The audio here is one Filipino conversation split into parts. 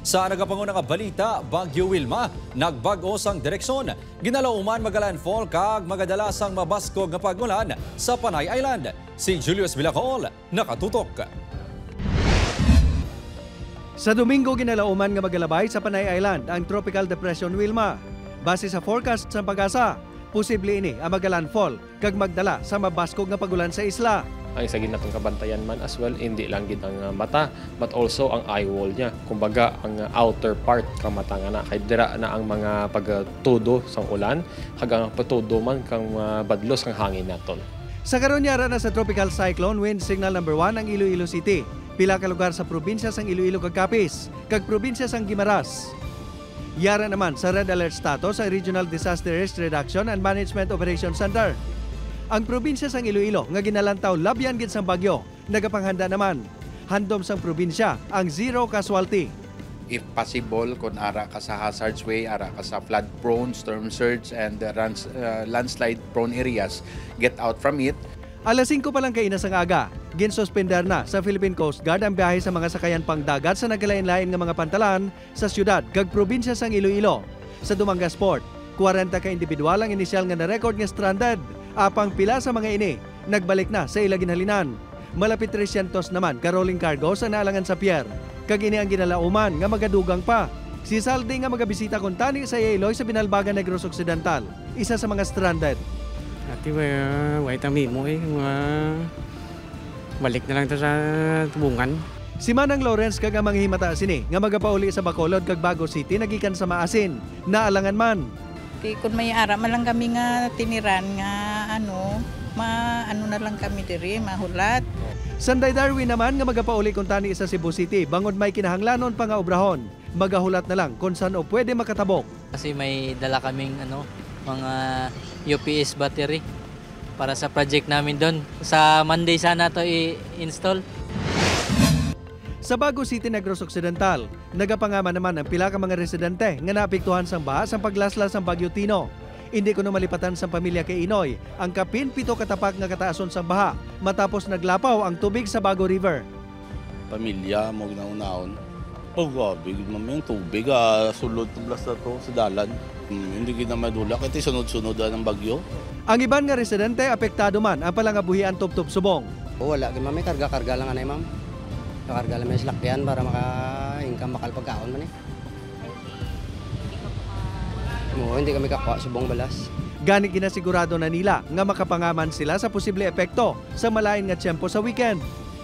Sa nagapanguna nga balita, Bagyo Wilma, nagbag-o sang direksyon. Ginalauman magalandfall kag magadalasang mabaskog nga pagulan sa Panay Island. Si Julius Vilacol, nakatutok. Sa Domingo ginalauman nga magalabay sa Panay Island ang Tropical Depression Wilma. Base sa forecast sa Pag-asa, posible ini ang magalandfall kag magdala sa mabaskog nga pagulan sa isla. Ang isa gid natong kabantayan man as well, hindi lang gid ang mata but also ang eye wall niya. Kumbaga ang outer part kang mata nga na kay dira na ang mga pagtudo sang ulan hagang patudo man kang badlos kang hangin naton. Sa karon yara na sa tropical cyclone wind signal number 1 ang Iloilo City. Pila ka lugar sa probinsya sang Iloilo kag Capiz kag probinsya sang Guimaras. Yara naman sa red alert status ang Regional Disaster Risk Reduction and Management Operations Center. Ang probinsya sang Iloilo nga ginalantaw labyan gid sang bagyo, nagapanghanda naman. Handom sang probinsya ang zero casualty. If possible, kung ara ka sa hazards way, ara ka sa flood-prone, storm surge, and landslide-prone areas, get out from it. Alas 5 pa lang kaina sang aga, ginsuspender na sa Philippine Coast Guard ang biyahe sa mga sakayan pang dagat sa naglain-lain nga mga pantalan sa syudad kag probinsya sang Iloilo. Sa Dumangas Port, 40 ka individual ang inisyal nga na-record nga stranded. Apang pila sa mga ini, nagbalik na sa ila ginhalinan. Malapit 300 naman ka rolling cargo sa naalangan sa pier. Kag ini ang ginalauman nga magadugang pa. Si Saldi nga magabisita kon tani sa Iloy sa Binalbagan Negros Occidental, isa sa mga stranded. Ati wait ang mo balik na lang ta sa tubungan. Si Manang Lawrence kag ang mga himata sini nga magapauli sa Bacolod kag Bago City nagikan sa Maasin. Naalangan man. Kung may ara man lang kami nga tiniran nga ano na lang kami diri mahulat. Sanday Darwin naman nga magapauli kung tani sa Cebu City bangod may kinahanglanon pa nga obrahon. Magahulat na lang kung saan o pwede makatabok. Kasi may dala kaming mga UPS battery para sa project namin doon. Sa Monday sana to i-install. Sa Bago City, Negros Occidental, nagapangama naman ang pila ka mga residente nga naapektuhan sang baha sa paglaslas sang Bagyo Tino. Hindi ko malipatan sa pamilya kay Inoy ang kapin 7 katapak nga kataason sang baha matapos naglapaw ang tubig sa Bago River. Pamilya mo ginaunahon. Grabe, yung tubig, sulod tublas na to sa dalan. Hindi kita madula, kasi sunod-sunod ng bagyo. Ang iban nga residente, apektado man ang palangabuhian tubtub subong. Wala, may karga-karga lang anay ma'am. Kakarga lang may silakyan para maka-income makalpagkaon man eh. Hindi kami kakuha subong balas. Gani ginasigurado na nila nga makapangaman sila sa posible epekto sa malain nga tiyempo sa weekend.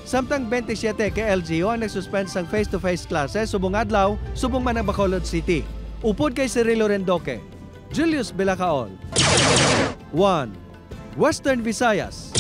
Samtang 27 ka LGU ang nagsuspend sang face-to-face classes subong adlaw, subong man ang Bacolod City. Upod kay Cirilo Rendoque, Julius Vilacol. 1. Western Visayas.